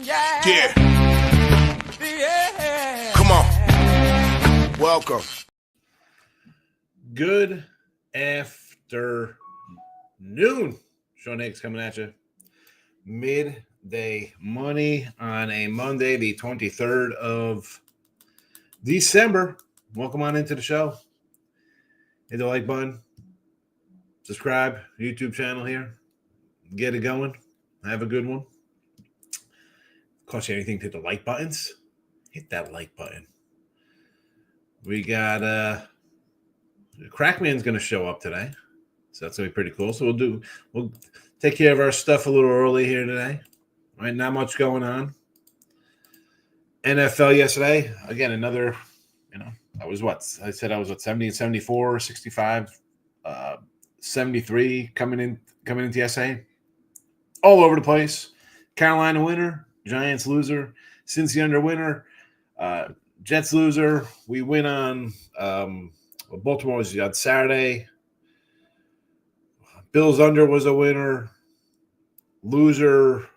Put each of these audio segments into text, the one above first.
Yeah. Come on. Welcome. Good afternoon. Sean Higgs coming at you. Midday money on a Monday, the 23rd of December. Welcome on into the show. Hit the like button. Subscribe. YouTube channel here. Get it going. Have a good one. Cost you anything to hit the like buttons? Hit that like button. We got Crackman's going to show up today, so that's going to be pretty cool. So we'll take care of our stuff a little early here today. All right, not much going on. NFL yesterday, again, another, I was 70 and 74, 65, 73 coming into yesterday. All over the place. Carolina winner, Giants loser, Cincy under winner, Jets loser. We win on Baltimore was on Saturday. Bills under was a winner. Loser,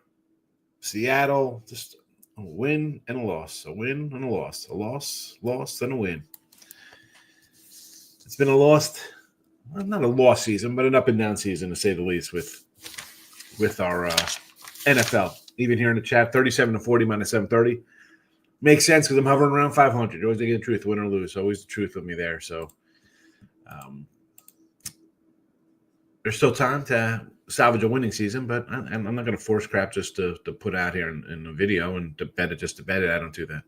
Seattle. Just a win and a loss. A win and a loss. A loss, and a win. It's been not a lost season, but an up and down season, to say the least, with our NFL. Even here in the chat, 37-40 minus 730. Makes sense because I'm hovering around 500. Always get the truth, win or lose. Always the truth with me there. So there's still time to salvage a winning season, but I'm not going to force crap just to put out here in a video and to bet it just to bet it. I don't do that.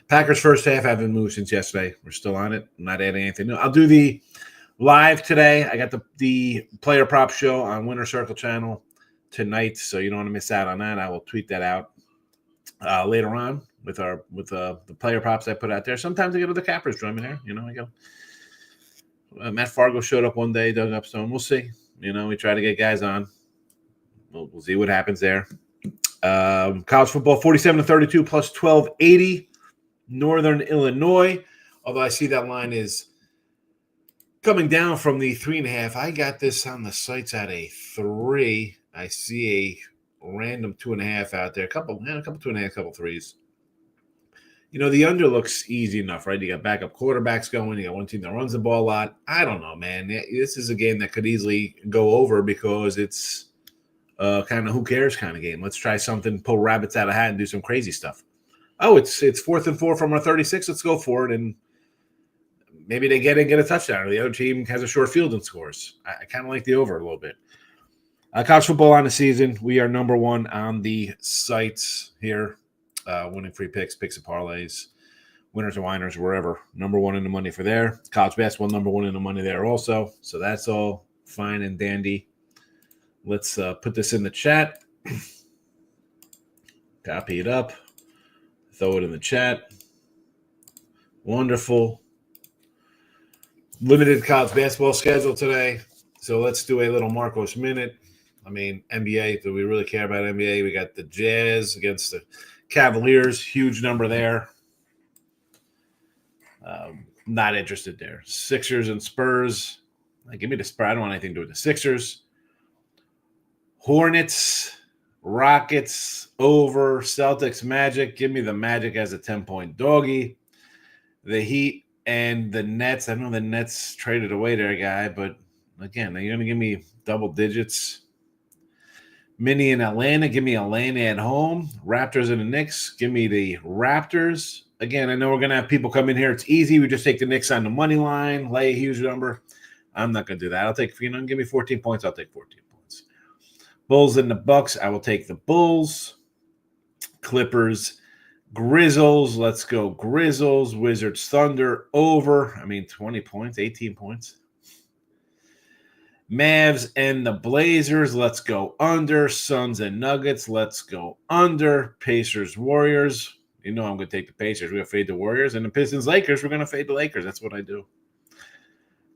Packers first half haven't moved since yesterday. We're still on it. I'm not adding anything new. I'll do the live today. I got the player prop show on Winner Circle channel tonight, so you don't want to miss out on that. I will tweet that out later on with the player props I put out there. Sometimes I get other cappers join me there. I go. Matt Fargo showed up one day, Doug Upstone. We'll see. We try to get guys on. We'll see what happens there. College football, 47-32 plus 1280. Northern Illinois. Although I see that line is coming down from the 3.5. I got this on the sites at a 3. I see a random 2.5 out there. A couple 2.5, couple 3s. The under looks easy enough, right? You got backup quarterbacks going. You got one team that runs the ball a lot. I don't know, man. This is a game that could easily go over because it's kind of who cares kind of game. Let's try something, pull rabbits out of a hat and do some crazy stuff. Oh, it's 4th and 4 from our 36. Let's go for it. And maybe they get a touchdown, or the other team has a short field and scores. I kind of like the over a little bit. College football on the season. We are number one on the sites here. Winning free picks, picks and parlays, winners and whiners, wherever. Number one in the money for there. College basketball, number one in the money there also. So that's all fine and dandy. Let's put this in the chat. Copy it up. Throw it in the chat. Wonderful. Limited college basketball schedule today. So let's do a little Marcos minute. NBA, do we really care about NBA? We got the Jazz against the Cavaliers, huge number there. Not interested there. Sixers and Spurs. Give me the Spurs. I don't want anything to do with the Sixers. Hornets, Rockets, over. Celtics, Magic. Give me the Magic as a 10-point doggy. The Heat and the Nets. I know the Nets traded away their guy, but again, are you going to give me double digits? Mini in Atlanta, give me Atlanta at home. Raptors and the Knicks, give me the Raptors. Again, I know we're going to have people come in here. It's easy. We just take the Knicks on the money line, lay a huge number. I'm not going to do that. I'll take, give me 14 points. I'll take 14 points. Bulls and the Bucks, I will take the Bulls. Clippers, Grizzles, let's go Grizzles. Wizards, Thunder, over. 20 points, 18 points. Mavs and the Blazers, let's go under. Suns and Nuggets, let's go under. Pacers, Warriors. I'm going to take the Pacers. We're going to fade the Warriors. And the Pistons, Lakers, we're going to fade the Lakers. That's what I do.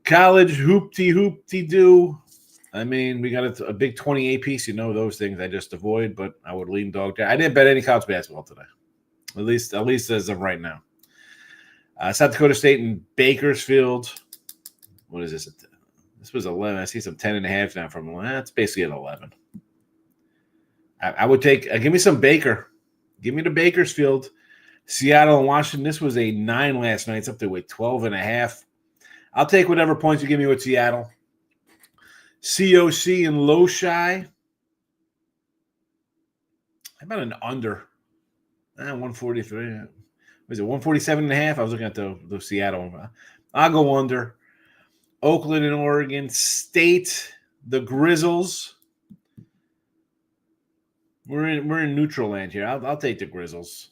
College, hoopty-do. We got a big 28 piece. Those things I just avoid, but I would lean dog down. I didn't bet any college basketball today, at least as of right now. South Dakota State and Bakersfield. What is this? This was 11. I see some 10.5 now from that's basically at 11. I would take give me some Baker. Give me the Bakersfield. Seattle and Washington. This was a 9 last night. It's up to a 12.5. I'll take whatever points you give me with Seattle. COC and Loshi. How about an under? 143. Was it 147.5? I was looking at the Seattle one. I'll go under. Oakland and Oregon State. The Grizzles. We're in neutral land here. I'll take the Grizzles.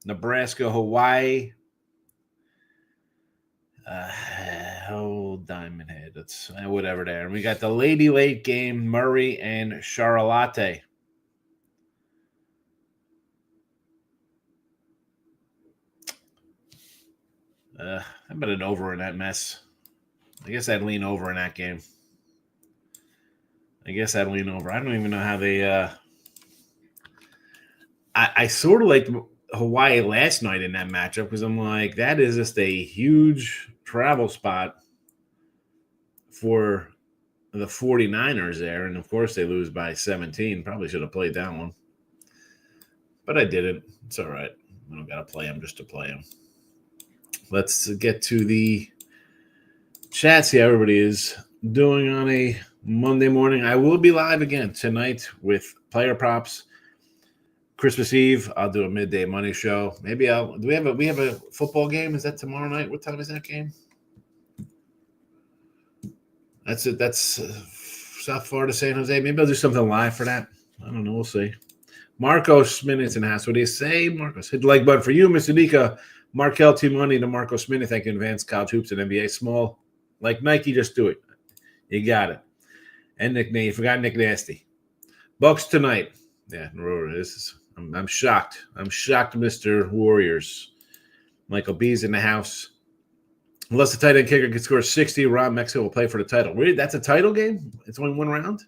Nebraska, Hawaii. Diamond Head. That's whatever there. And we got the Lady Late game, Murray and Charlotte. How about an over in that mess? I guess I'd lean over in that game. I don't even know how they I sort of liked Hawaii last night in that matchup because I'm like, that is just a huge travel spot for the 49ers there. And, of course, they lose by 17. Probably should have played that one. But I didn't. It's all right. I don't got to play them just to play them. Let's get to the chat. See how everybody is doing on a Monday morning. I will be live again tonight with player props. Christmas Eve, I'll do a midday money show. Maybe we have a football game? Is that tomorrow night? What time is that game? That's it. That's South Florida, San Jose. Maybe I'll do something live for that. I don't know. We'll see. Marcos Minutes in house. What do you say, Marcos? Hit the like button for you, Mr. Nika. Markel T Money to Marcos Minute. Thank you in advance. College hoops and NBA small. Like Nike, just do it. You got it. And Nick, you forgot Nick Nasty. Bucks tonight. Yeah, I'm shocked. I'm shocked, Mr. Warriors. Michael B's in the house. Unless the tight end kicker can score 60, Rob Mexico will play for the title. Really? That's a title game? It's only one round?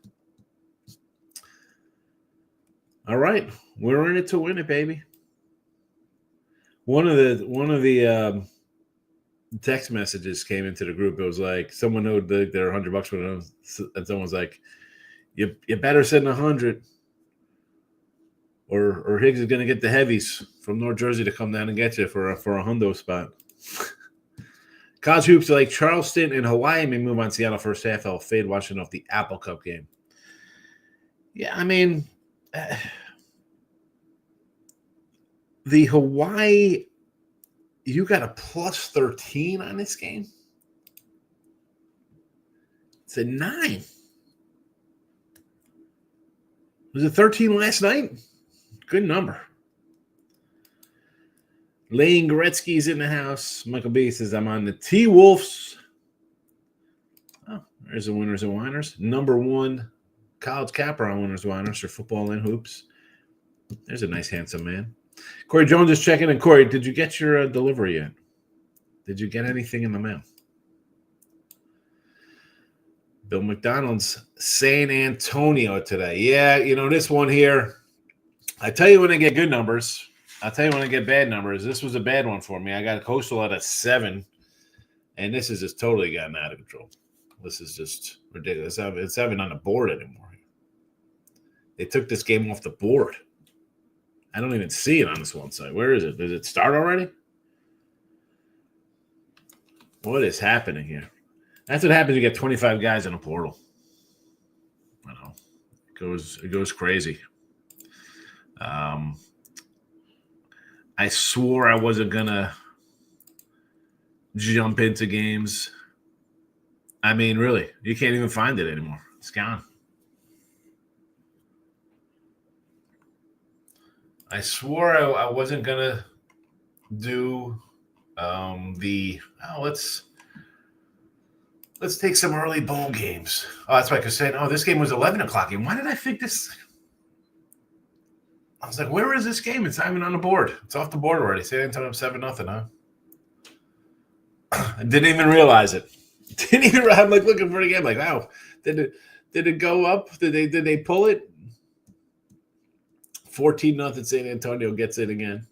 All right. We're in it to win it, baby. One of the text messages came into the group. It was like someone owed their $100 for them, and someone's like, "You better send 100, or Higgs is going to get the heavies from North Jersey to come down and get you for a hundo spot." College hoops like Charleston and Hawaii may move on Seattle first half. I'll fade watching off the Apple Cup game. Yeah, I mean, the Hawaii. You got a plus 13 on this game? It's a 9. Was it 13 last night? Good number. Lane Gretzky's in the house. Michael B says, I'm on the T-Wolves. Oh, there's the winners and whiners. Number 1 college capper on winners and whiners for football and hoops. There's a nice, handsome man. Corey Jones is checking in. Corey, did you get your delivery yet? Did you get anything in the mail? Bill McDonald's San Antonio today. Yeah, this one here, I tell you when I get good numbers. I'll tell you when I get bad numbers. This was a bad one for me. I got Coastal at a 7, and this has just totally gotten out of control. This is just ridiculous. It's not even on the board anymore. They took this game off the board. I don't even see it on this one side. Where is it? Does it start already? What is happening here? That's what happens. You get 25 guys in a portal. I know. It goes crazy. I swore I wasn't gonna jump into games. I mean, really, you can't even find it anymore. It's gone. I swore I wasn't gonna do let's take some early bowl games. Oh, that's why I could say, oh, this game was 11 o'clock game. Why did I think this? I was like, where is this game? It's not even on the board. It's off the board already. San Antonio 7-0, huh? I didn't even realize it. I'm like looking for the game. Like, wow, did it go up? Did they pull it? 14-0 San Antonio gets it again.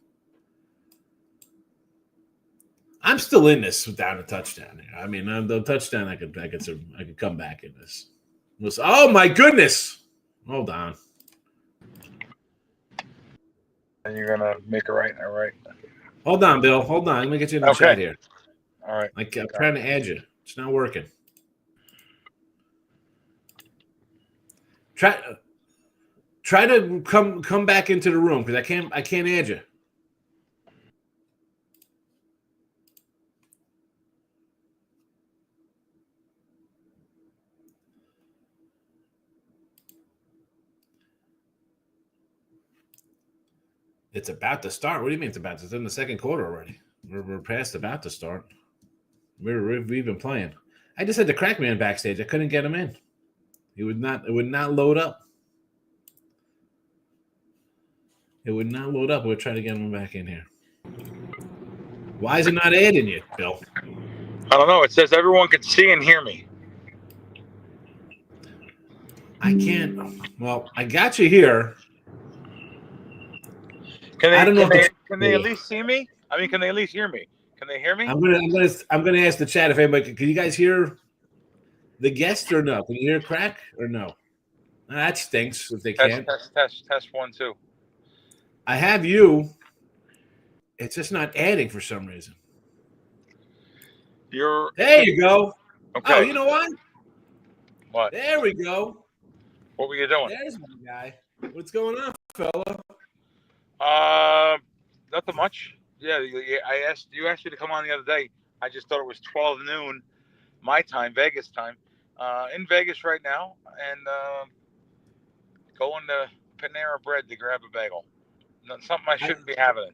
I'm still in this without a touchdown here. I mean, the touchdown I could come back in this. Oh my goodness! Hold on. And you're gonna make it right. All right. Hold on, Bill. Hold on. Let me get you in the chat here. All right. I'm trying to add you. It's not working. Try to come back into the room because I can't add you. It's about to start. What do you mean it's about to? It's in the second quarter already. We're past about to start. We've been playing. I just had the Crackman backstage. I couldn't get him in. It would not load up. It would not load up. We'll try to get him back in here. Why is it not adding you, Bill? I don't know. It says everyone can see and hear me. I can't. Well, I got you here. Can they at least see me? I mean, can they at least hear me? Can they hear me? I'm gonna ask the chat if anybody can you guys hear the guest or no? Can you hear Crack or no? That stinks if they can't. Test 1 2. I have you. It's just not adding for some reason. There you go. Okay. Oh, you know what? What? There we go. What were you doing? There's my guy. What's going on, fella? Nothing much. Yeah, I asked you me to come on the other day. I just thought it was 12 noon, my time, Vegas time. In Vegas right now, and going to Panera Bread to grab a bagel. Something I shouldn't be having.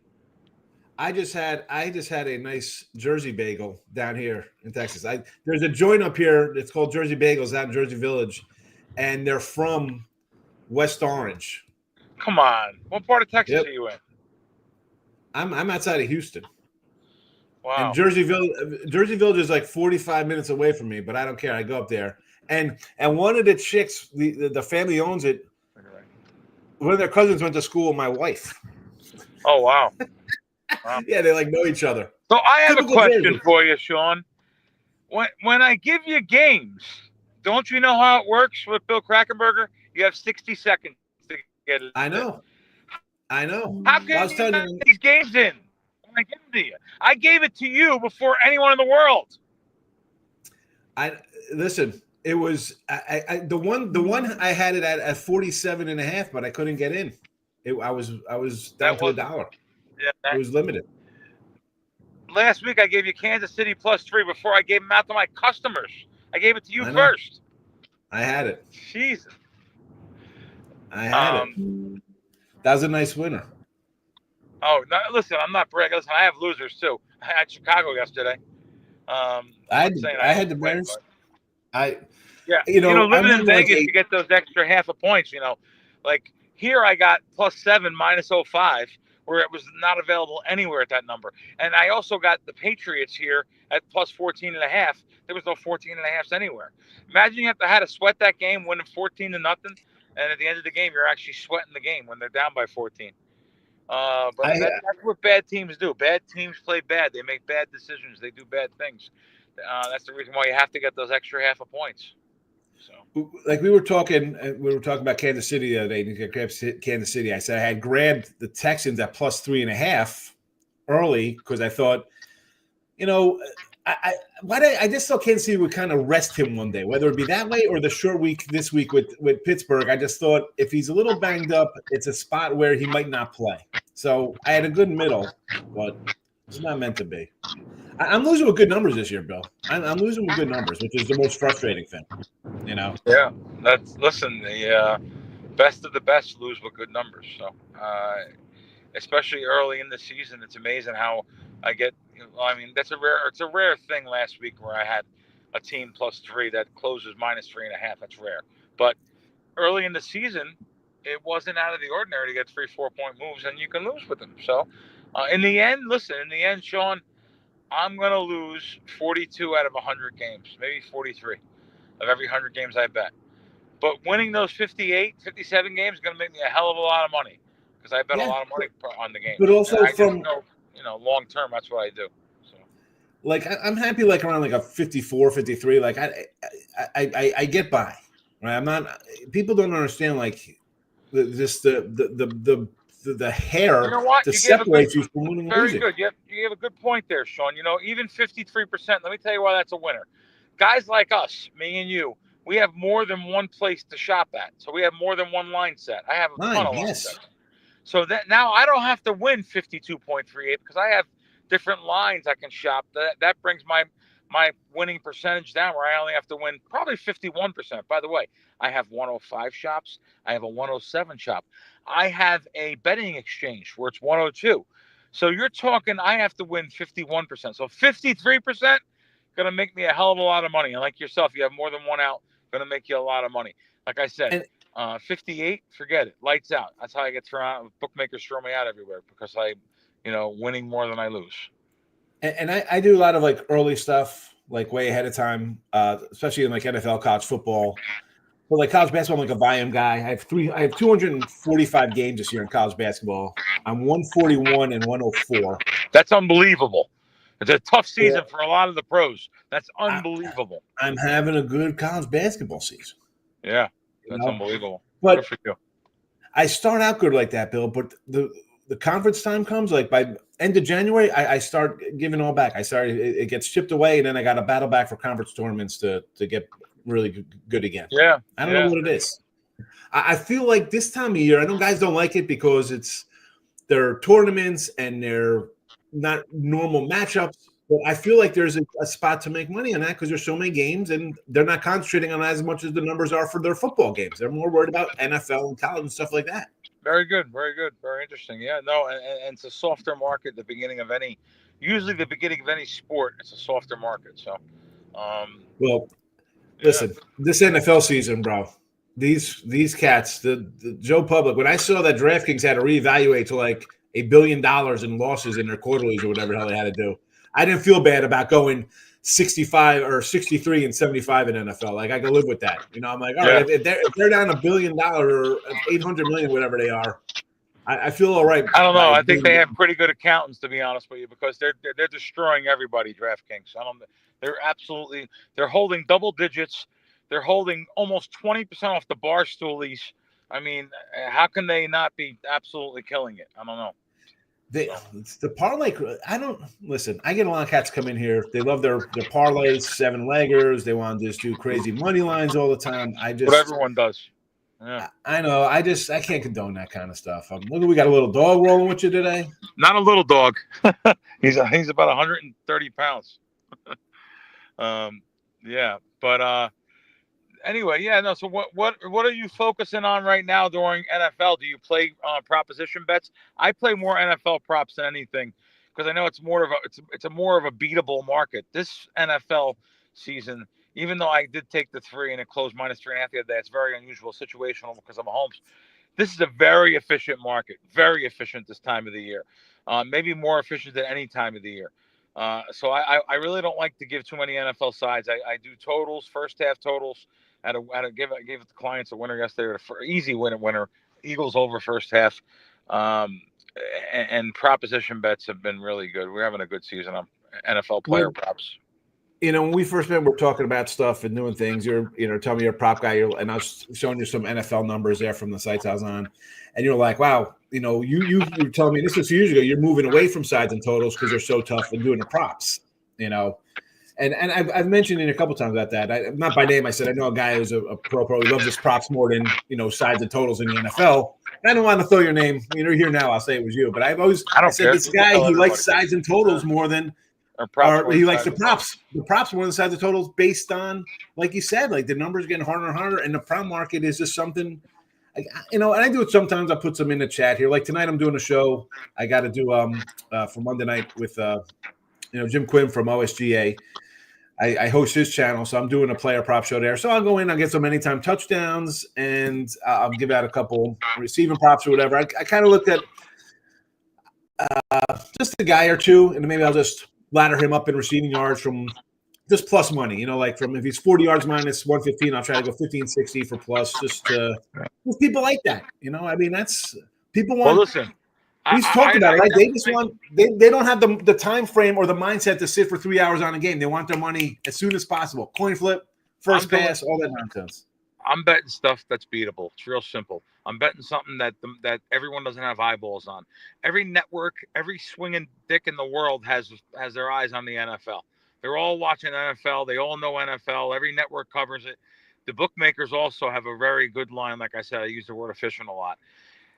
I just had a nice Jersey bagel down here in Texas. There's a joint up here. It's called Jersey Bagels out in Jersey Village, and they're from West Orange. Come on, what part of Texas are you in? I'm outside of Houston. Wow. And Jersey Village is like 45 minutes away from me, but I don't care. I go up there, and one of the chicks, the family owns it. One of their cousins went to school with my wife. Oh wow. Wow. Yeah, they like know each other. So I have a question for you, Sean. When I give you games, don't you know how it works with Bill Krackomberger? You have 60 seconds to get it. I know. How can you get these games in when I give them to you? I gave it to you before anyone in the world. Listen. It was the one I had it at 47.5, but I couldn't get in. I was down to $1. Yeah, it was limited. Last week I gave you Kansas City +3 before I gave them out to my customers. I gave it to you first. I had it. Jesus. I had it. That was a nice winner. Oh, no, listen, I'm not bragging. Listen, I have losers too. I had Chicago yesterday. I had the Bears. Living in Vegas, you get those extra half a points. Like here, I got +7 -05, where it was not available anywhere at that number. And I also got the Patriots here at +14.5. There was no 14.5s anywhere. Imagine you had to sweat that game, winning 14-0, and at the end of the game, you're actually sweating the game when they're down by 14. That's what bad teams do. Bad teams play bad. They make bad decisions. They do bad things. That's the reason why you have to get those extra half a points. So, like we were talking about Kansas City the other day. Kansas City. I said I had grabbed the Texans at +3.5 early because I thought, I just thought Kansas City would kind of rest him one day, whether it be that way or the short week this week with Pittsburgh. I just thought if he's a little banged up, it's a spot where he might not play. So I had a good middle, but it's not meant to be. I'm losing with good numbers this year, Bill. I'm losing with good numbers, which is the most frustrating thing. Yeah, the best of the best lose with good numbers. So, especially early in the season, it's amazing how I get. It's a rare thing last week where I had a team +3 that closes -3.5. That's rare, but early in the season, it wasn't out of the ordinary to get 3-4 point moves, and you can lose with them. So, in the end, Sean, I'm going to lose 42 out of 100 games, maybe 43 of every 100 games I bet. But winning those 58, 57 games is going to make me a hell of a lot of money because I bet a lot of money on the game. But also long term, that's what I do. So, I'm happy around a 54, 53. I get by. Right? I'm not. People don't understand the the hair You know what? to You gave a separate good, you from winning and very losing. good. You gave a good point there, Sean. Even 53%. Let me tell you why that's a winner. Guys like us, me and you, we have more than one place to shop at. So we have more than one line set. I have a ton of line Yes. sets. So that now I don't have to win 52.38 because I have different lines I can shop. That brings my winning percentage down where I only have to win probably 51%. By the way, I have 105 shops. I have a 107 shop. I have a betting exchange where it's 102. So you're talking I have to win 51%. So 53% going to make me a hell of a lot of money. And like yourself, you have more than one out, going to make you a lot of money. Like I said, 58, forget it. Lights out. That's how I get thrown out. Bookmakers throw me out everywhere because winning more than I lose. And I do a lot of like early stuff, like way ahead of time, especially in like NFL, college football. But like college basketball, I'm like a volume guy. I have 245 games this year in college basketball. I'm 141 and 104. That's unbelievable. It's a tough season for a lot of the pros. That's unbelievable. I'm having a good college basketball season. Yeah, that's unbelievable. But good for you. I start out good like that, Bill. But the conference time comes, like by end of January, I start giving all back. It gets chipped away, and then I got to battle back for conference tournaments to get really good again. Yeah. I don't know what it is. I feel like this time of year, I know guys don't like it because they're tournaments and they're not normal matchups. But I feel like there's a spot to make money on that because there's so many games and they're not concentrating on as much as the numbers are for their football games. They're more worried about NFL and college and stuff like that. Very good. Very good. Very interesting. Yeah, no, and it's a softer market at the beginning of usually the beginning of any sport, it's a softer market. So, listen, this NFL season, bro, these cats, the Joe Public, when I saw that DraftKings had to reevaluate to like $1 billion in losses in their quarterlies or whatever the hell they had to do, I didn't feel bad about going 65 or 63 and 75 in NFL. Like I can live with that. I'm like, all right, if they're down $1 billion or 800 million, whatever they are, I feel all right. I don't know. I think they have pretty good accountants, to be honest with you, because they're destroying everybody. DraftKings. They're holding double digits. They're holding almost 20% off the Barstool lease. I mean, how can they not be absolutely killing it? I don't know. It's the parlay. I don't listen. I get a lot of cats come in here. They love their parlays, 7-leggers. They want to just do crazy money lines all the time. What everyone does. Yeah. I know. I can't condone that kind of stuff. Look, we got a little dog rolling with you today. Not a little dog. He's about 130 pounds. Yeah, but anyway, yeah, no. So what are you focusing on right now during NFL? Do you play proposition bets? I play more NFL props than anything because I know it's more of a beatable market. This NFL season, even though I did take the 3 and it closed -3.5 the other day, it's very unusual, situational because I'm Mahomes. This is a very efficient market, very efficient this time of the year, maybe more efficient than any time of the year. So I really don't like to give too many NFL sides. I do totals, first half totals. I gave the clients a winner yesterday, easy winner. Eagles over first half, and proposition bets have been really good. We're having a good season on NFL player props. When we first met, we're talking about stuff and doing things. You're, telling me you're a prop guy, and I was showing you some NFL numbers there from the sites I was on, and you're like, wow, you were telling me this was a few years ago. You're moving away from sides and totals because they're so tough and doing the props, And I've mentioned it a couple times about that. Not by name. I said I know a guy who's a pro. He loves his props more than sides and totals in the NFL. I don't want to throw your name. You're here now. I'll say it was you. But I said this guy, he likes sides and totals more than. Or he likes the props. The props more than sides and totals based on, like you said, like the numbers getting harder and harder, and the prop market is just something. And I do it sometimes. I put some in the chat here. Like tonight, I'm doing a show. I got to do for Monday night with Jim Quinn from OSGA. I host his channel, so I'm doing a player prop show there. So I'll go in, I'll get some anytime touchdowns, and I'll give out a couple receiving props or whatever. I kind of looked at just a guy or two, and maybe I'll just ladder him up in receiving yards from just plus money. Like from if he's 40 yards minus 115, I'll try to go 15-60 for plus. Just people like that. I mean, that's people want. Well, listen. He's talked about it, right? They just want they don't have the time frame or the mindset to sit for 3 hours on a game. They want their money as soon as possible. Coin flip, first pass, all that nonsense. I'm betting stuff that's beatable. It's real simple. I'm betting something that everyone doesn't have eyeballs on. Every network, every swinging dick in the world has their eyes on the NFL. They're all watching NFL. They all know NFL. Every network covers it. The bookmakers also have a very good line. Like I said, I use the word efficient a lot.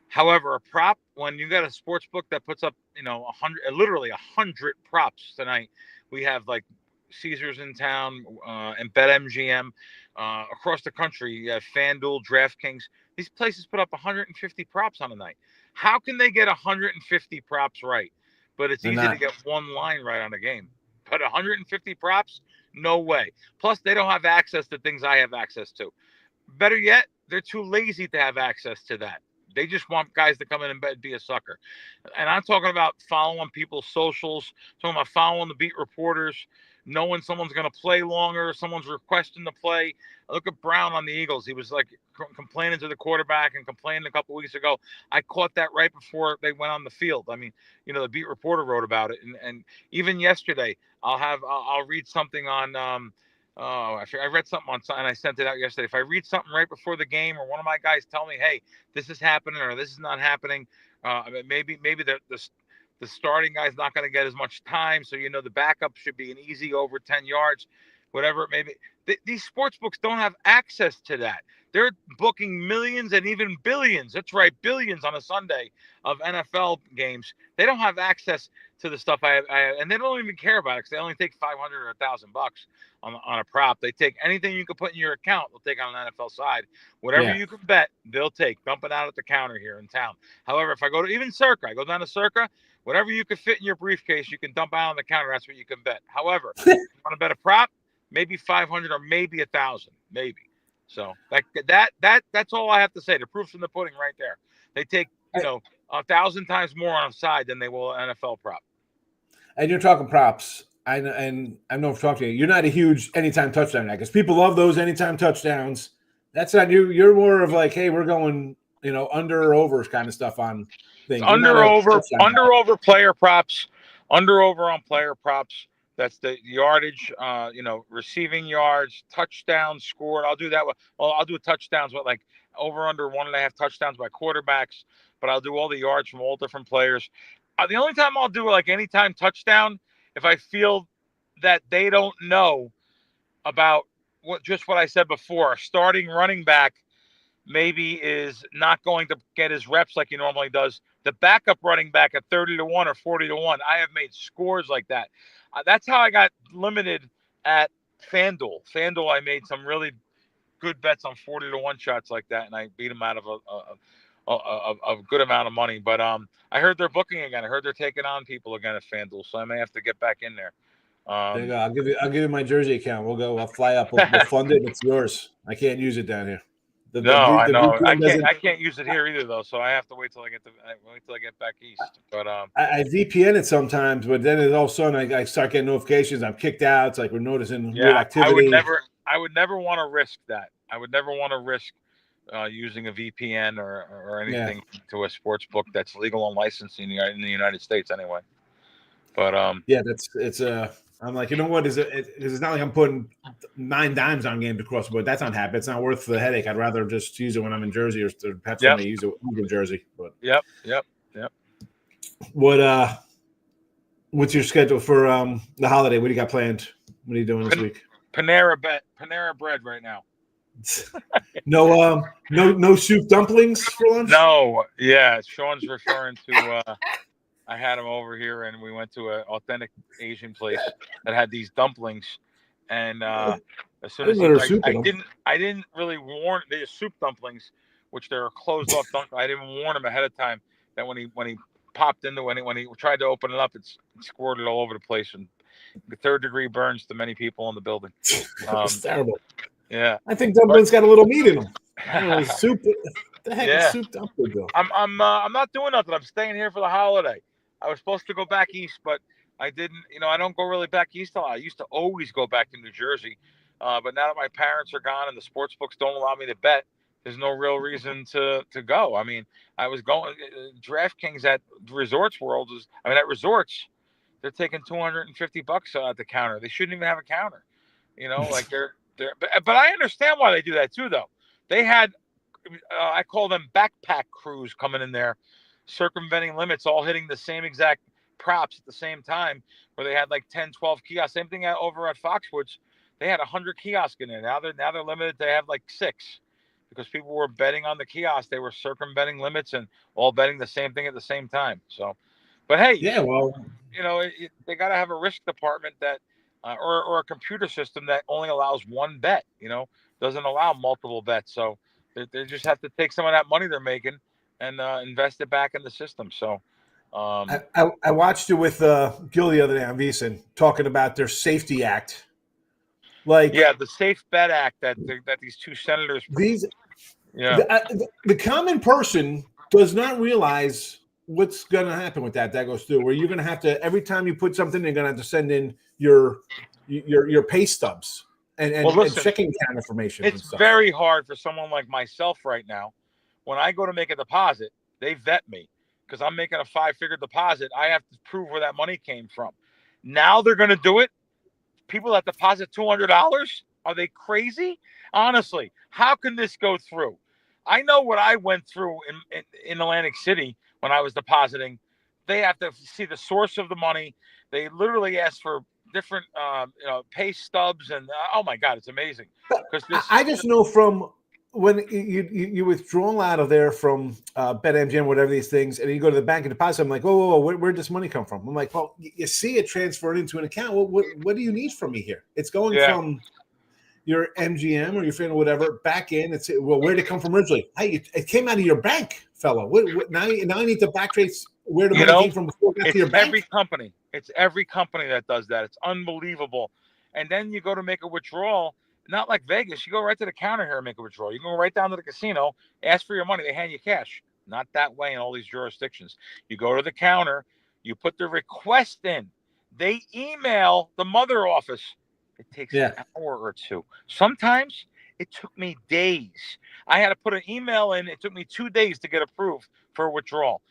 However, a prop, when you got a sports book that puts up, 100 props tonight, we have like Caesars in town and BetMGM across the country. You have FanDuel, DraftKings. These places put up 150 props on a night. How can they get 150 props right? But it's They're easy to not. get one line right on a game. But 150 props, no way. Plus, they don't have access to things I have access to. Better yet, they're too lazy to have access to that. They just want guys to come in and be a sucker. And I'm talking about following people's socials, talking about following the beat reporters, knowing someone's going to play longer, someone's requesting to play. Look at Brown on the Eagles. He was like complaining to the quarterback and complaining a couple weeks ago. I caught that right before they went on the field. I mean, the beat reporter wrote about it. And even yesterday, I'll read something on I read something on and I sent it out yesterday. If I read something right before the game, or one of my guys tell me, "Hey, this is happening," or "This is not happening," maybe the starting guy's not going to get as much time, so the backup should be an easy over 10 yards, whatever it may be. These sports books don't have access to that. They're booking millions and even billions. That's right, billions on a Sunday of NFL games. They don't have access to the stuff and they don't even care about it because they only take 500 or $1,000 on a prop. They take anything you can put in your account. They'll take on an NFL side. Whatever Yeah. you can bet, they'll take. Dump it out at the counter here in town. However, if I go to even Circa, I go down to Circa, whatever you can fit in your briefcase, you can dump out on the counter. That's what you can bet. However, if you want to bet a prop, maybe 500 or maybe 1,000, maybe. So that's all I have to say. The proof's in the pudding right there. They take 1,000 times more on a side than they will an NFL prop. And you're talking props. I know I've talked to you. You're not a huge anytime touchdown guy because people love those anytime touchdowns. That's not you. You're more of like, hey, we're going, under or over kind of stuff on things. Under over player props, under over on player props. That's the yardage, receiving yards, touchdowns scored. I'll do that. I'll do touchdowns with like over under 1.5 touchdowns by quarterbacks, but I'll do all the yards from all different players. The only time I'll do like anytime touchdown, if I feel that they don't know about what I said before, a starting running back maybe is not going to get his reps like he normally does. The backup running back at 30-1 or 40-1. I have made scores like that. That's how I got limited at FanDuel. FanDuel, I made some really good bets on 40-1 shots like that, and I beat them out of a good amount of money. But I heard they're booking again. I heard they're taking on people again at FanDuel, so I may have to get back in there. There you go. I'll give you my Jersey account. We'll go. I'll fly up. We'll fund it. It's yours. I can't use it down here. I know. I can't use it here either, though. So I have to wait till I get back east. But I VPN it sometimes, but then all of a sudden I start getting notifications. I'm kicked out. It's like we're noticing weird activity. I would never want to risk that. I would never want to risk using a VPN or anything to a sports book that's legal and licensed in the United States anyway. But I'm like, you know what? It's not like I'm putting 9 dimes on games across the board. That's not happening. It's not worth the headache. I'd rather just use it when I'm in Jersey or perhaps when I use it in Jersey. But Yep. What's your schedule for the holiday? What do you got planned? What are you doing this week? Panera bread right now. No soup dumplings for lunch? No. Yeah, Sean's referring to I had him over here, and we went to an authentic Asian place that had these dumplings. And as soon as I didn't really warn. They're soup dumplings, which they're closed off. I didn't warn him ahead of time that when he popped into when he tried to open it up, it squirted all over the place, and the 3rd-degree burns to many people in the building. It's terrible. Yeah, I think dumplings got a little meat in them. I don't know, soup. What the heck is soup dumplings though? I'm not doing nothing. I'm staying here for the holiday. I was supposed to go back east, but I didn't. I don't go really back east a lot. I used to always go back to New Jersey, but now that my parents are gone and the sports books don't allow me to bet, there's no real reason to go. I mean, I was going DraftKings at Resorts World at Resorts, they're taking $250 at the counter. They shouldn't even have a counter. Like they're but I understand why they do that too, though. They had, I call them backpack crews coming in there, circumventing limits, all hitting the same exact props at the same time, where they had like 10, 12 kiosks. Same thing over at Foxwoods. They had 100 kiosks in there. Now they're limited. They have like 6 because people were betting on the kiosk. They were circumventing limits and all betting the same thing at the same time. So, but hey, Yeah, well, they got to have a risk department that, or a computer system that only allows one bet. Doesn't allow multiple bets. So they just have to take some of that money they're making and invest it back in the system. So. I watched it with Gil the other day on VSiN talking about their Safety Act. Yeah, the Safe Bet Act that these 2 senators. The common person does not realize what's going to happen with that goes through. Where you're going to have to, every time you put something, you're going to have to send in your pay stubs and checking account information. It's very hard for someone like myself right now. When I go to make a deposit, they vet me. Because I'm making a 5-figure deposit, I have to prove where that money came from. Now they're going to do it. People that deposit $200, are they crazy? Honestly, how can this go through? I know what I went through in Atlantic City when I was depositing. They have to see the source of the money. They literally ask for different pay stubs, and oh my God, it's amazing. I just know from when you withdraw out of there from BetMGM, whatever these things, and you go to the bank and deposit, I'm like, whoa, where'd this money come from? I'm like, well, you see it transferred into an account. Well, what do you need from me here? It's going from your MGM or your friend or whatever back in. It's where'd it come from originally? Hey, it came out of your bank, fella. Now I need to backtrace where the money came from before it got to your bank. It's every company that does that. It's unbelievable. And then you go to make a withdrawal. Not like Vegas. You go right to the counter here and make a withdrawal. You go right down to the casino, ask for your money. They hand you cash. Not that way in all these jurisdictions. You go to the counter. You put the request in. They email the mother office. It takes an hour or 2. Sometimes it took me days. I had to put an email in. It took me 2 days to get approved for a withdrawal.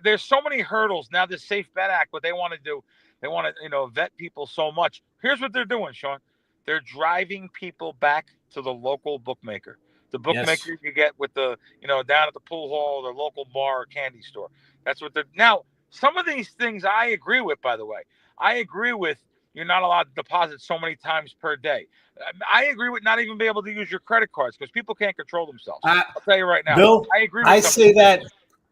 There's so many hurdles. Now this Safe Bet Act, what they want to do, they want to vet people so much. Here's what they're doing, Sean. They're driving people back to the local bookmaker. The bookmaker you get with the, down at the pool hall, or the local bar or candy store. That's what they're. Now, some of these things I agree with, by the way. I agree with you're not allowed to deposit so many times per day. I agree with not even being able to use your credit cards because people can't control themselves. I'll tell you right now. Bill, I agree with I say that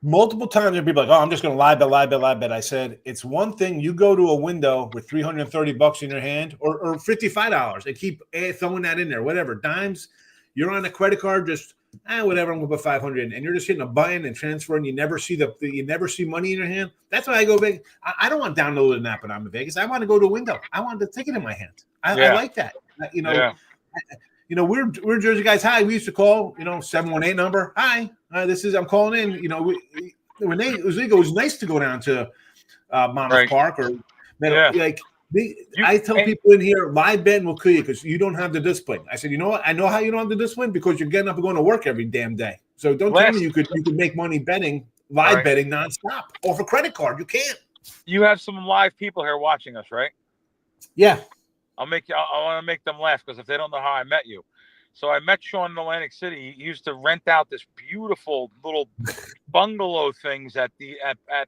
multiple times, and people are like, oh, I'm just going to lie bet. I said, it's one thing you go to a window with $330 in your hand or $55 and keep throwing that in there, whatever, dimes. You're on a credit card, just whatever. I'm going to put 500 and you're just hitting a button and transferring. You never see money in your hand. That's why I go big. I don't want to download an app when I'm in Vegas. I want to go to a window. I want the ticket in my hand. I like that. We're Jersey guys. Hi, we used to call 718 number. Hi, I'm calling in. When it was nice to go down to Monmouth Park or I tell people in here, live betting will kill you because you don't have the discipline. I said, you know what? I know how you don't have the discipline because you're getting up and going to work every damn day. So don't tell me you could make money betting, live betting nonstop off a credit card. You can't. You have some live people here watching us, right? Yeah. I want to make them laugh because if they don't know how I met you. So I met Sean in Atlantic City. He used to rent out this beautiful little bungalow things at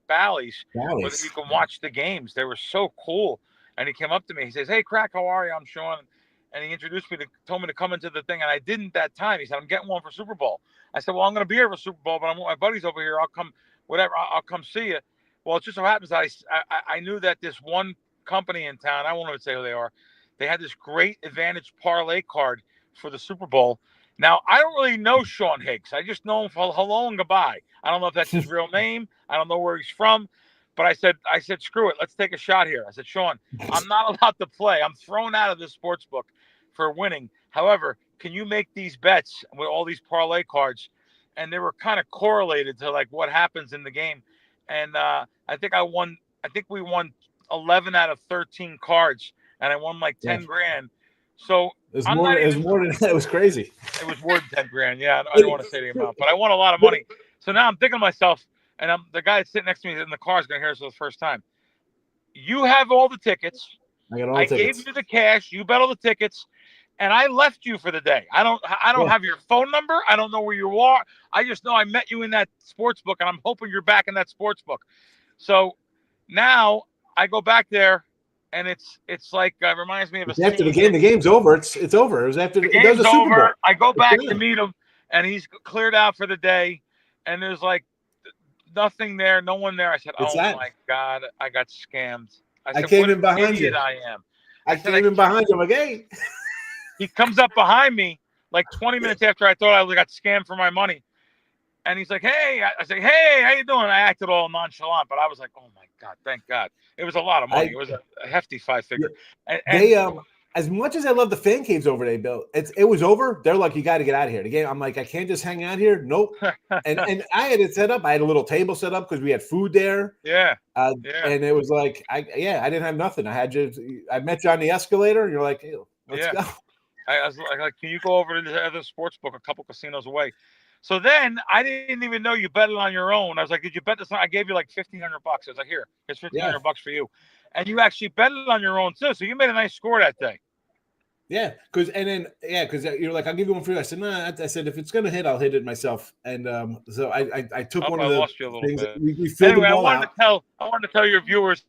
Bally's where you can watch the games. They were so cool. And he came up to me. He says, "Hey, Crack, how are you? I'm Sean." And he introduced me told me to come into the thing. And I didn't that time. He said, "I'm getting one for Super Bowl." I said, "Well, I'm going to be here for Super Bowl, but I'm with my buddies over here. I'll come, whatever. I'll come see you." Well, it just so happens I knew that this one company in town, I won't even say who they are, they had this great Advantage parlay card for the Super Bowl. Now, I don't really know Sean Higgs. I just know him for hello and goodbye. I don't know if that's his real name. I don't know where he's from. But I said, screw it. Let's take a shot here. I said, Sean, I'm not allowed to play. I'm thrown out of this sports book for winning. However, can you make these bets with all these parlay cards? And they were kind of correlated to like what happens in the game. And I think we won 11 out of 13 cards, and I won like 10 grand. So it was more than that. It was crazy. It was more than 10 grand. Yeah, I don't want to say the amount, but I won a lot of money. So now I'm thinking to myself, and the guy sitting next to me in the car is going to hear this for the first time. You have all the tickets. I got all the tickets. Gave you the cash. You bet all the tickets. and I left you for the day. I don't Yeah. have your phone number. I don't know where you are. I just know I met you in that sports book, and I'm hoping you're back in that sports book. So now I go back there, and it's like reminds me of a It's after the scene. game. The game's over. It's over. It was after The there was a game's Super Bowl. over. I go It's back to done. meet him, and he's cleared out for the day, and there's like nothing there, no one there. I said, It's "Oh that. my God, I got scammed." I I said, came "What in an behind idiot you. I am." I said, came in behind you. I'm like, hey. He comes up behind me like 20 minutes after I thought I got scammed for my money. And he's like, "Hey," I say, "Hey, how you doing?" I acted all nonchalant, but I was like, "Oh my God, thank God." It was a lot of money. It was a hefty 5-figure. And They as much as I love the fan caves over there, Bill, it was over. They're like, you got to get out of here. The game. I'm like, I can't just hang out here. Nope. and I had it set up. I had a little table set up because we had food there. yeah. And it was like, I didn't have nothing. I met you on the escalator, and you're like, hey, let's go. I was like, "Can you go over to the other sports book a couple casinos away?" So then I didn't even know you bet it on your own. I was like, "Did you bet this? I gave you like $1,500." I was like, "Here's $1,500 for you," and you actually bet it on your own too. So you made a nice score that day. Yeah, because you're like, I'll give you one for you. I said, no, I said if it's gonna hit, I'll hit it myself. And so I took one of the lost you a little things. bit. We filled Anyway, them all out. I wanted to tell your viewers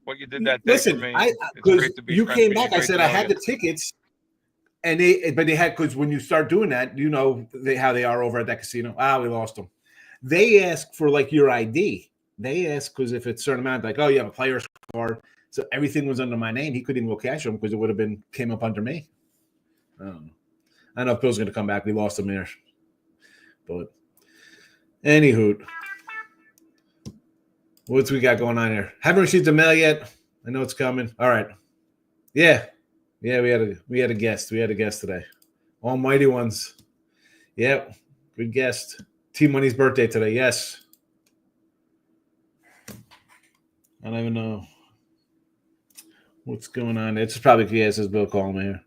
what you did that day listen, for me. Because you came back, I said I had the tickets, and they had, because when you start doing that, you know how they are over at that casino. We lost them. They ask for like your ID. They ask because if it's a certain amount, like, oh, you have a player's card. So everything was under my name. He couldn't even go cash them because it would have came up under me. I don't know if Bill's going to come back. We lost him there. But anywho, what's we got going on here? Haven't received the mail yet. I know it's coming. All right. Yeah. We had a guest. We had a guest today. Almighty ones. Yep. Good guest. T Money's birthday today. Yes. I don't even know what's going on. It's probably this is Bill calling me here.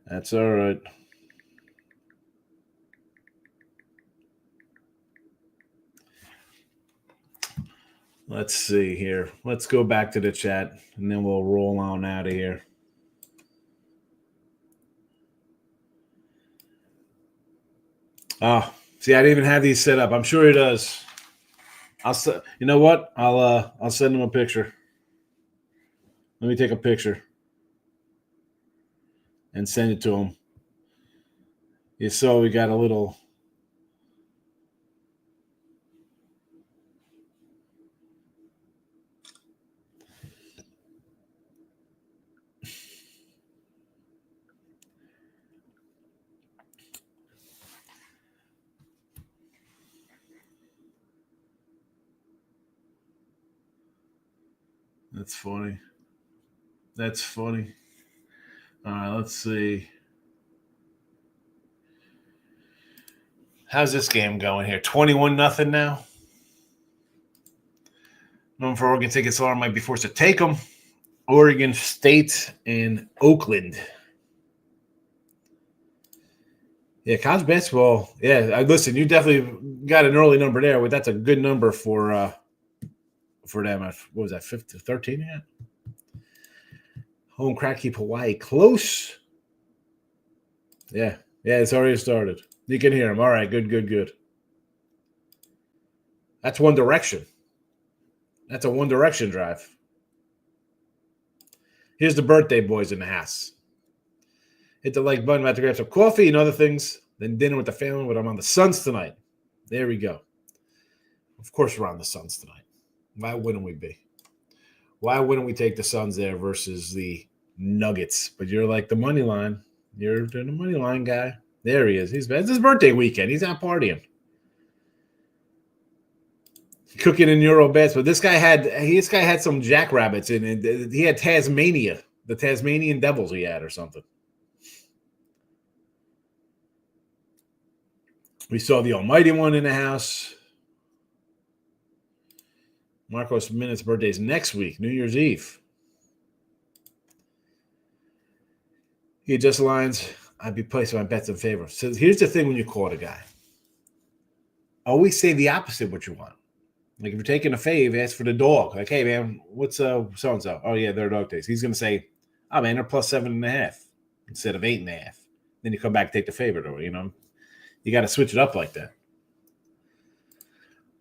That's all right. Let's see here. Let's go back to the chat, and then we'll roll on out of here. Oh, see, I didn't even have these set up. I'm sure he does. You know what? I'll send him a picture. Let me take a picture and send it to him. You saw we got a little. That's funny. That's funny. All right, let's see. How's this game going here? 21-0 now. Known for Oregon tickets, Laura might be forced to take them. Oregon State and Oakland. Yeah, college basketball. Yeah, listen, you definitely got an early number there. But that's a good number for them. What was that, 13 yet? Home crack keep Hawaii close. Yeah, it's already started. You can hear him. All right, good. That's One Direction. That's a One Direction drive. Here's the birthday boys in the house. Hit the like button. About to grab some coffee and other things. Then dinner with the family. But I'm on the Suns tonight. There we go. Of course we're on the Suns tonight. Why wouldn't we be? Why wouldn't we take the Suns there versus the Nuggets? But you're like the money line. You're the money line guy. There he is. It's his birthday weekend. He's out partying. Cooking in Euro bets. But this guy had some jackrabbits in it. He had Tasmania. The Tasmanian Devils he had or something. We saw the Almighty One in the house. Marcos Minutes' birthday is next week, New Year's Eve. He adjusts lines. I'd be placing my bets in favor. So here's the thing when you call a guy. always say the opposite of what you want. Like if you're taking a fave, ask for the dog. Like, hey man, what's so-and-so? Oh yeah, they're dog days. He's gonna say, oh man, they're plus 7.5 instead of 8.5. Then you come back and take the favorite, or you got to switch it up like that.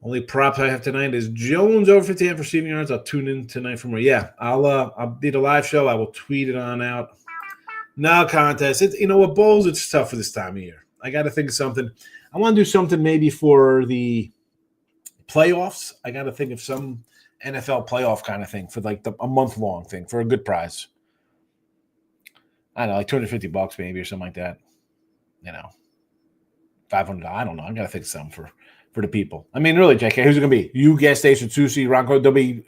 Only prop I have tonight is Jones over 50 receiving yards. I'll tune in tonight for more. Yeah, I'll be the live show. I will tweet it on out. No contest. With bowls, it's tough for this time of year. I got to think of something. I want to do something maybe for the playoffs. I got to think of some NFL playoff kind of thing for like a month-long thing for a good prize. I don't know, like $250 maybe or something like that. $500. I don't know. I got to think of something for the people. I mean, really, JK, who's it going to be? You, Gas Station, Susie, Ronco. There'll be,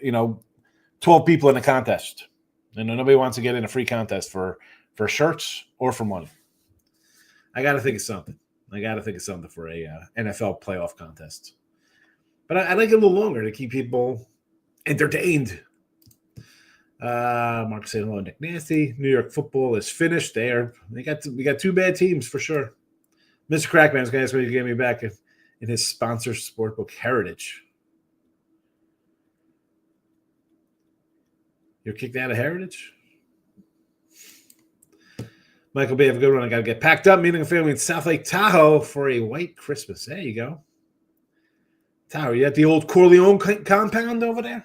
12 people in the contest. Nobody wants to get in a free contest for shirts or for money. I got to think of something. For a NFL playoff contest. But I like it a little longer to keep people entertained. Mark saying hello, Nick Nasty. New York football is finished there. We got two bad teams for sure. Mr. Crackman is going to ask me to get me back in his sponsor sportbook Heritage. You're kicked out of Heritage? Michael B, have a good one. I got to get packed up, meeting a family in South Lake Tahoe for a white Christmas. There you go. Tahoe, you at the old Corleone compound over there?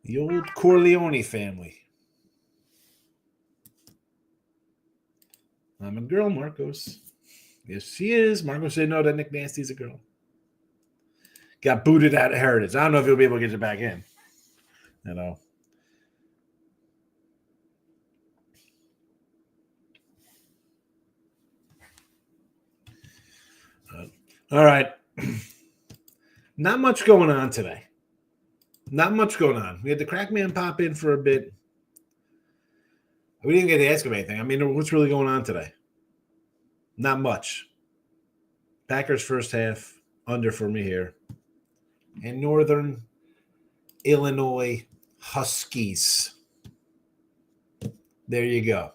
The old Corleone family. I'm a girl, Marcos. Yes, she is. Marcos said no, that Nick Nasty's a girl. Got booted out of Heritage. I don't know if he'll be able to get you back in. All right. Not much going on today. Not much going on. We had the Crackman pop in for a bit. We didn't get to ask him anything. I mean, what's really going on today? Not much. Packers first half, under for me here. And Northern Illinois Huskies. There you go.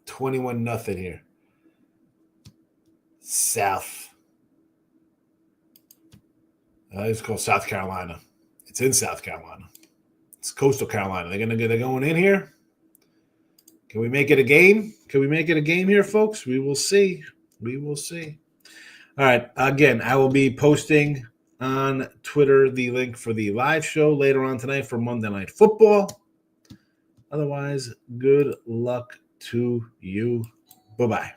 21-0 here. South. It's called South Carolina. It's in South Carolina. It's Coastal Carolina. They're going in here. Can we make it a game? Here, folks? We will see. All right. Again, I will be posting on Twitter the link for the live show later on tonight for Monday Night Football. Otherwise, good luck to you. Bye-bye.